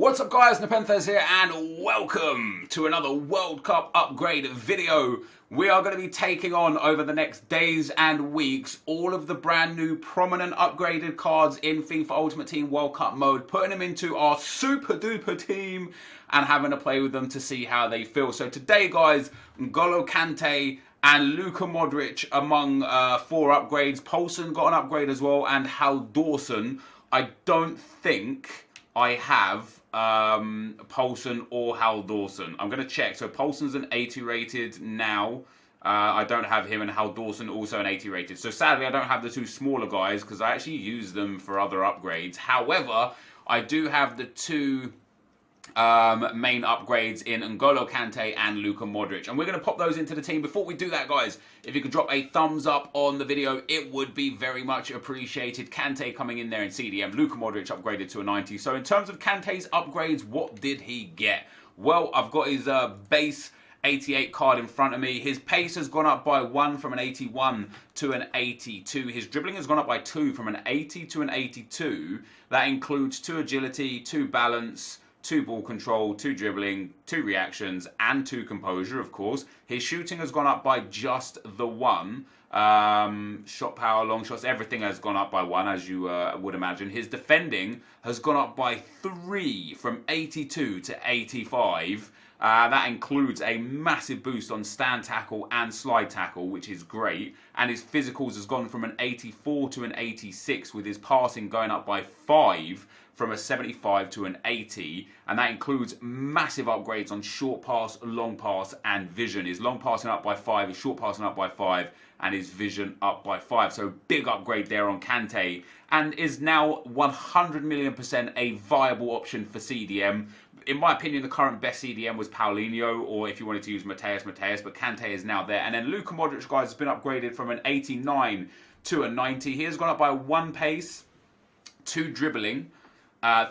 What's up guys, NepentheZ here and welcome to another World Cup upgrade video. We are going to be taking on over the next days and weeks all of the brand new prominent upgraded cards in FIFA Ultimate Team World Cup mode, putting them into our super duper team and having a play with them to see how they feel. So today guys, Kante and Luka Modric among 4 upgrades. Poulsen got an upgrade as well, and Hal Dawson. I don't think I have Poulsen or Hal Dawson. I'm going to check. So Poulsen's an 80 rated now. I don't have him, and Hal Dawson also an 80 rated. So sadly I don't have the 2 smaller guys because I actually use them for other upgrades. However, I do have the 2 main upgrades in Kante and Luka Modric, and we're going to pop those into the team. Before we do that guys, if you could drop a thumbs up on the video, it would be very much appreciated. Kante coming in there in CDM, Luka Modric upgraded to a 90. So in terms of Kante's upgrades, what did he get? Well, I've got his base 88 card in front of me. His pace has gone up by 1 from an 81 to an 82. His dribbling has gone up by 2 from an 80 to an 82. That includes 2 agility, 2 balance, 2 ball control, 2 dribbling, 2 reactions, and 2 composure, of course. His shooting has gone up by just the 1. Shot power, long shots, everything has gone up by 1, as you would imagine. His defending has gone up by 3 from 82 to 85. That includes a massive boost on stand tackle and slide tackle, which is great. And his physicals has gone from an 84 to an 86, with his passing going up by 5 from a 75 to an 80, and that includes massive upgrades on short pass, long pass, and vision. His long passing up by 5, his short passing up by 5, and his vision up by 5. So big upgrade there on Kante, and is now 100,000,000% a viable option for CDM. In my opinion, the current best CDM was Paulinho, or if you wanted to use Mateus, but Kante is now there. And then Luka Modric, guys, has been upgraded from an 89 to a 90. He has gone up by 1 pace, 2 dribbling,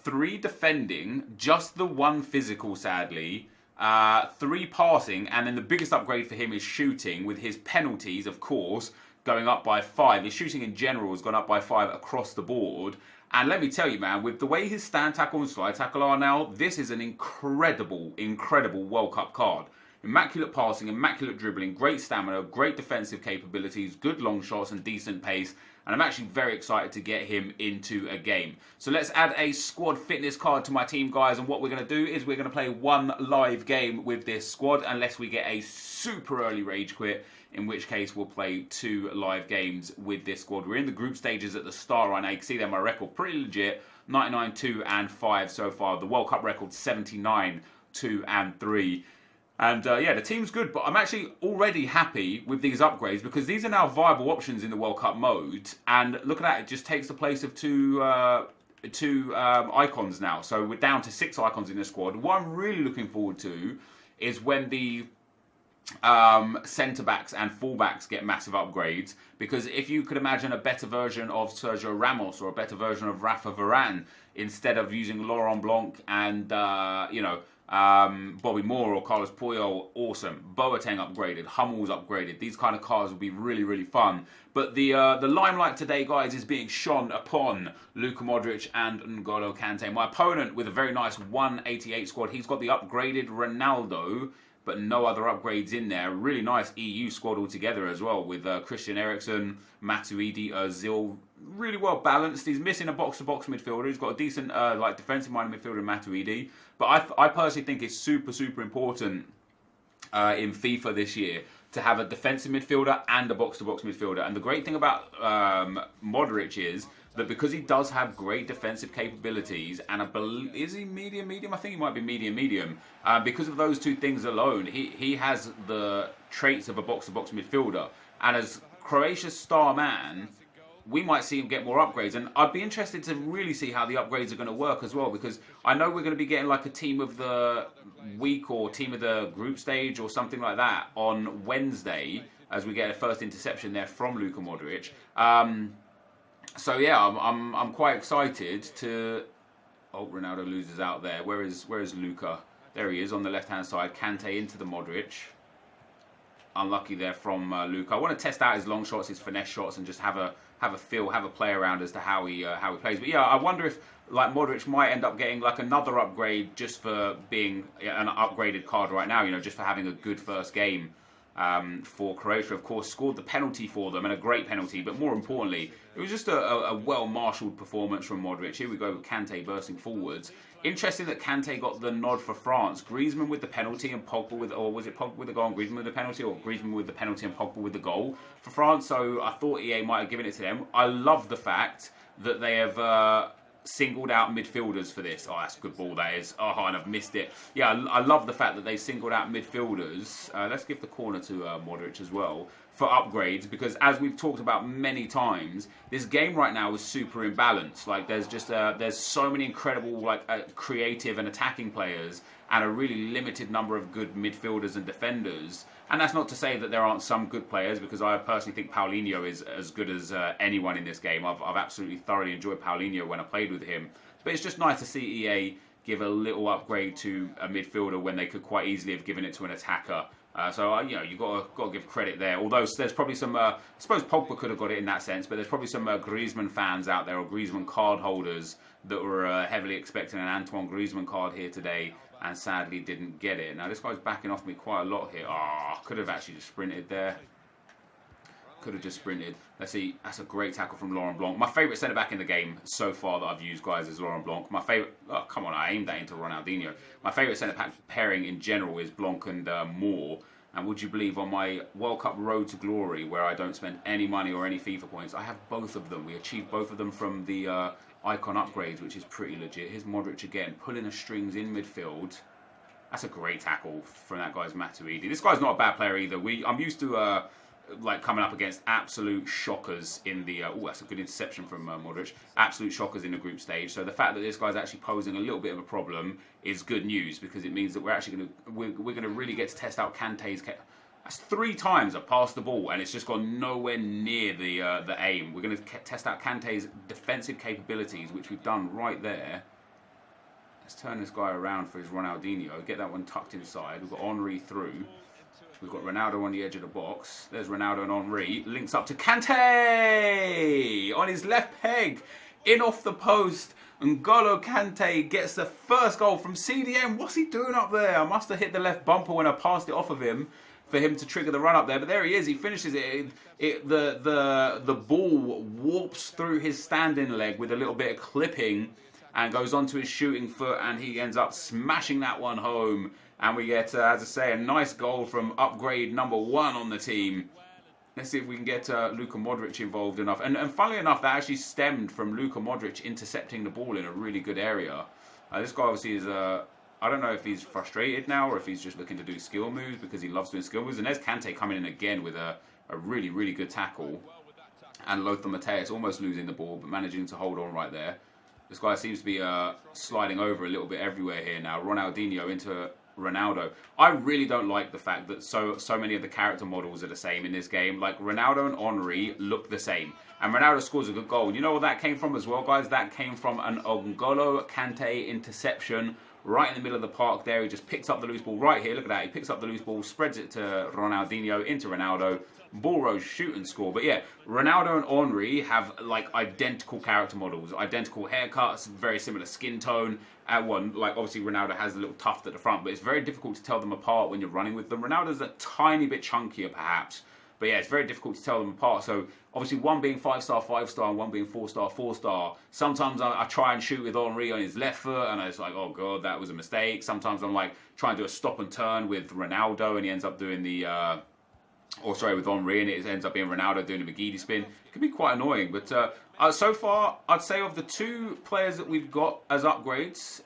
3 defending, just the 1 physical, sadly, 3 passing, and then the biggest upgrade for him is shooting, with his penalties, of course, going up by 5. His shooting in general has gone up by 5 across the board. And let me tell you, man, with the way his stand tackle and slide tackle are now, this is an incredible, incredible World Cup card. Immaculate passing, immaculate dribbling, great stamina, great defensive capabilities, good long shots, and decent pace. And I'm actually very excited to get him into a game. So let's add a squad fitness card to my team, guys. And what we're going to do is we're going to play 1 live game with this squad, unless we get a super early rage quit, in which case we'll play 2 live games with this squad. We're in the group stages at the start right now. You can see there my record pretty legit, 99, 2, and 5 so far. The World Cup record 79, 2, and 3. And yeah, the team's good, but I'm actually already happy with these upgrades because these are now viable options in the World Cup mode. And look at that, it just takes the place of 2 icons now. So we're down to 6 icons in the squad. What I'm really looking forward to is when the centre-backs and full-backs get massive upgrades, because if you could imagine a better version of Sergio Ramos or a better version of Rafa Varane, instead of using Laurent Blanc and, Bobby Moore or Carlos Puyol, awesome. Boateng upgraded, Hummel's upgraded. These kind of cars will be really, really fun. But the limelight today, guys, is being shone upon Luka Modric and N'Golo Kante. My opponent, with a very nice 188 squad, he's got the upgraded Ronaldo, but no other upgrades in there. Really nice EU squad altogether as well, with Christian Eriksen, Matuidi, Ozil. Really well balanced. He's missing a box-to-box midfielder. He's got a decent like defensive-minded midfielder in Matuidi. But I personally think it's super, super important in FIFA this year to have a defensive midfielder and a box-to-box midfielder. And the great thing about Modric is that because he does have great defensive capabilities, and is he medium? I think he might be medium. Because of those 2 things alone, he has the traits of a box-to-box midfielder. And as Croatia's star man, we might see him get more upgrades. And I'd be interested to really see how the upgrades are going to work as well, because I know we're going to be getting like a team of the week or team of the group stage or something like that on Wednesday, as we get a first interception there from Luka Modric. So yeah, I'm quite excited to. Oh, Ronaldo loses out there. Where is Luka? There he is on the left-hand side. Kante into the Modric. Unlucky there from Luka. I want to test out his long shots, his finesse shots, and just have a feel, have a play around as to how he plays. But yeah, I wonder if like Modric might end up getting like another upgrade just for being an upgraded card right now, you know, just for having a good first game for Croatia. Of course, scored the penalty for them, and a great penalty, but more importantly, it was just a well-marshalled performance from Modric. Here we go with Kante bursting forwards. Interesting that Kante got the nod for France. Griezmann with the penalty and Pogba with, or was it Pogba with the goal and Griezmann with the penalty, or Griezmann with the penalty and Pogba with the goal for France, so I thought EA might have given it to them. I love the fact that they have singled out midfielders for this. Oh, that's a good ball, that is. Oh, and I've missed it. Yeah, I love the fact that they singled out midfielders. Let's give the corner to Modric as well for upgrades, because as we've talked about many times, this game right now is super imbalanced. Like, there's just there's so many incredible, like, creative and attacking players, and a really limited number of good midfielders and defenders. And that's not to say that there aren't some good players, because I personally think Paulinho is as good as anyone in this game. I've absolutely thoroughly enjoyed Paulinho when I played with him. But it's just nice to see EA give a little upgrade to a midfielder when they could quite easily have given it to an attacker. So, you know, you've got to give credit there. Although there's probably some, I suppose Pogba could have got it in that sense, but there's probably some Griezmann fans out there, or Griezmann card holders, that were heavily expecting an Antoine Griezmann card here today, and sadly didn't get it. Now, this guy's backing off me quite a lot here. Ah, could have actually just sprinted there. Could have just sprinted. Let's see. That's a great tackle from Laurent Blanc. My favourite centre-back in the game so far that I've used, guys, is Laurent Blanc. My favourite... Oh, come on. I aimed that into Ronaldinho. My favourite centre-back pairing in general is Blanc and Moore. And would you believe, on my World Cup road to glory, where I don't spend any money or any FIFA points, I have both of them. We achieved both of them from the icon upgrades, which is pretty legit. Here's Modric again, pulling the strings in midfield. That's a great tackle from that guy's Matuidi. This guy's not a bad player either. I'm used to like coming up against absolute shockers in the... oh, that's a good interception from Modric. Absolute shockers in the group stage. So the fact that this guy's actually posing a little bit of a problem is good news, because it means that we're actually we're going to really get to test out Kante's... That's 3 times I passed the ball, and it's just gone nowhere near the aim. We're going to test out Kante's defensive capabilities, which we've done right there. Let's turn this guy around for his Ronaldinho. Get that one tucked inside. We've got Henry through. We've got Ronaldo on the edge of the box. There's Ronaldo and Henry. Links up to Kante on his left peg. In off the post. N'Golo Kante gets the first goal from CDM. What's he doing up there? I must have hit the left bumper when I passed it off of him for him to trigger the run up there. But there he is. He finishes it. The ball warps through his standing leg with a little bit of clipping and goes onto his shooting foot, and he ends up smashing that one home. And we get, as I say, a nice goal from upgrade number 1 on the team. Let's see if we can get Luka Modric involved enough. And funnily enough, that actually stemmed from Luka Modric intercepting the ball in a really good area. This guy obviously is, I don't know if he's frustrated now or if he's just looking to do skill moves, because he loves doing skill moves. And there's Kante coming in again with a really, really good tackle. And Lothar Matthäus almost losing the ball, but managing to hold on right there. This guy seems to be sliding over a little bit everywhere here now. Ronaldinho into Ronaldo. I really don't like the fact that so many of the character models are the same in this game. Like, Ronaldo and Henry look the same, and Ronaldo scores a good goal. You know where that came from as well, guys? That came from an N'Golo Kante interception right in the middle of the park there. He just picks up the loose ball right here. Look at that. He picks up the loose ball, spreads it to Ronaldinho, into Ronaldo. Ball rose, shoot and score. But yeah, Ronaldo and Henry have like identical character models, identical haircuts, very similar skin tone. Like, obviously Ronaldo has a little tuft at the front, but it's very difficult to tell them apart when you're running with them. Ronaldo's a tiny bit chunkier perhaps, but yeah, it's very difficult to tell them apart. So obviously one being 5-star, 5-star, and one being 4-star, 4-star. Sometimes I try and shoot with Henry on his left foot, and it's like, oh god, that was a mistake. Sometimes I'm like trying to do a stop and turn with Ronaldo, and he ends up doing the with Henry, and it ends up being Ronaldo doing a McGeady spin. It can be quite annoying, but so far, I'd say of the 2 players that we've got as upgrades,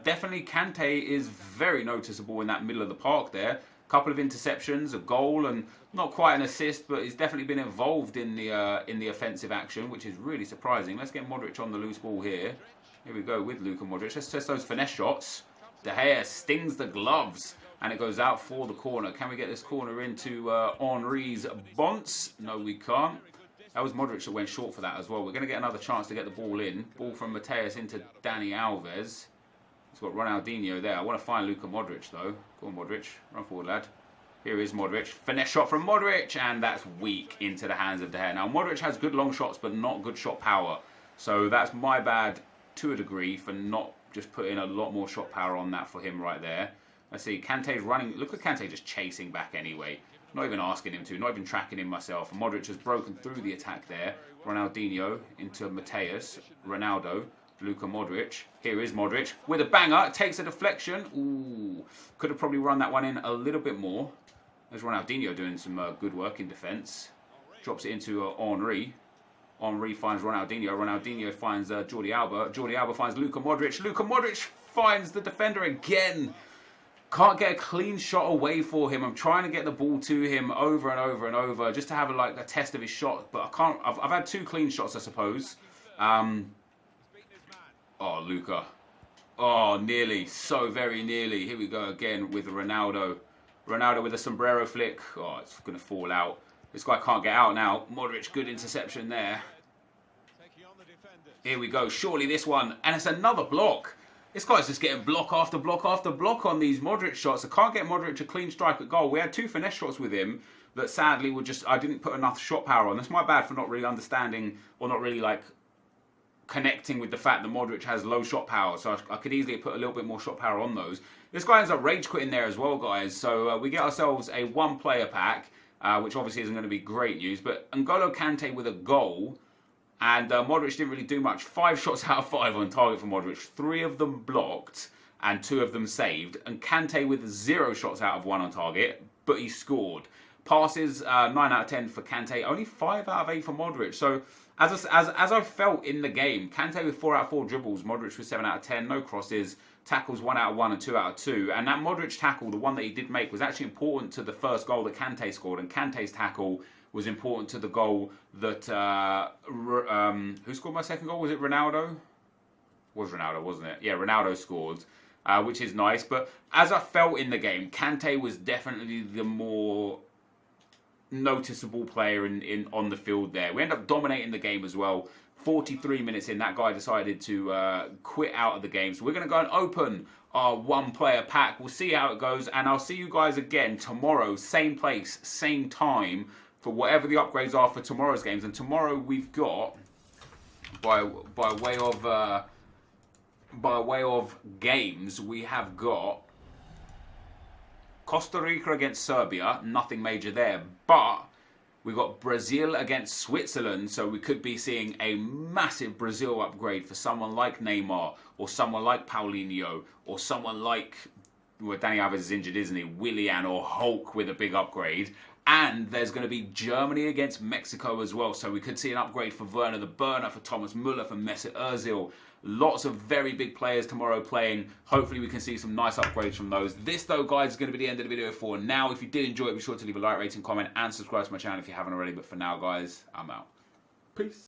definitely Kante is very noticeable in that middle of the park there. A couple of interceptions, a goal, and not quite an assist, but he's definitely been involved in the offensive action, which is really surprising. Let's get Modric on the loose ball here. Here we go with Luka Modric. Let's test those finesse shots. De Gea stings the gloves, and it goes out for the corner. Can we get this corner into Henry's bonce? No, we can't. That was Modric that went short for that as well. We're going to get another chance to get the ball in. Ball from Matthäus into Dani Alves. He's got Ronaldinho there. I want to find Luka Modric, though. Go on, Modric. Run forward, lad. Here is Modric. Finesse shot from Modric, and that's weak into the hands of De Gea. Now, Modric has good long shots, but not good shot power. So that's my bad to a degree for not just putting a lot more shot power on that for him right there. Let's see, Kante's running. Look at Kante just chasing back anyway. Not even asking him to, not even tracking him myself. Modric has broken through the attack there. Ronaldinho into Mateus. Ronaldo. Luka Modric. Here is Modric with a banger. Takes a deflection. Ooh. Could have probably run that one in a little bit more. There's Ronaldinho doing some good work in defence. Drops it into Henry. Henry finds Ronaldinho. Ronaldinho finds Jordi Alba. Jordi Alba finds Luka Modric. Luka Modric finds the defender again. Can't get a clean shot away for him. I'm trying to get the ball to him over and over and over just to have a test of his shot, but I can't. I've had 2 clean shots, I suppose. Oh, Luka. Oh, nearly. So very nearly. Here we go again with Ronaldo. Ronaldo with a sombrero flick. Oh, it's going to fall out. This guy can't get out now. Modric, good interception there. Here we go. Surely this one. And it's another block. This guy's just getting block after block after block on these Modric shots. I can't get Modric a clean strike at goal. We had 2 finesse shots with him that sadly were just, I didn't put enough shot power on. That's my bad for not really understanding or not really connecting with the fact that Modric has low shot power. So I could easily put a little bit more shot power on those. This guy ends up rage quitting there as well, guys. So we get ourselves a 1-player pack, which obviously isn't going to be great news. But N'Golo Kante with a goal. And Modric didn't really do much. 5 shots out of 5 on target for Modric. 3 of them blocked and 2 of them saved. And Kante with 0 shots out of 1 on target, but he scored. Passes, 9 out of 10 for Kante. Only 5 out of 8 for Modric. So as I felt in the game, Kante with 4 out of 4 dribbles. Modric with 7 out of 10. No crosses. Tackles 1 out of 1 and 2 out of 2. And that Modric tackle, the one that he did make, was actually important to the first goal that Kante scored. And Kante's tackle was important to the goal that... who scored my second goal? Was it Ronaldo? It was Ronaldo, wasn't it? Yeah, Ronaldo scored, which is nice. But as I felt in the game, Kante was definitely the more noticeable player on the field there. We end up dominating the game as well. 43 minutes in, that guy decided to quit out of the game. So we're going to go and open our 1-player pack. We'll see how it goes. And I'll see you guys again tomorrow. Same place, same time, for whatever the upgrades are for tomorrow's games. And tomorrow we've got, by way of games, we have got Costa Rica against Serbia. Nothing major there, but we've got Brazil against Switzerland, so we could be seeing a massive Brazil upgrade for someone like Neymar, or someone like Paulinho, or someone like, well, Dani Alves is injured, isn't he? Willian or Hulk with a big upgrade. And there's going to be Germany against Mexico as well. So we could see an upgrade for Werner the Burner, for Thomas Müller, for Mesut Ozil. Lots of very big players tomorrow playing. Hopefully we can see some nice upgrades from those. This, though, guys, is going to be the end of the video for now. If you did enjoy it, be sure to leave a like, rating, comment, and subscribe to my channel if you haven't already. But for now, guys, I'm out. Peace.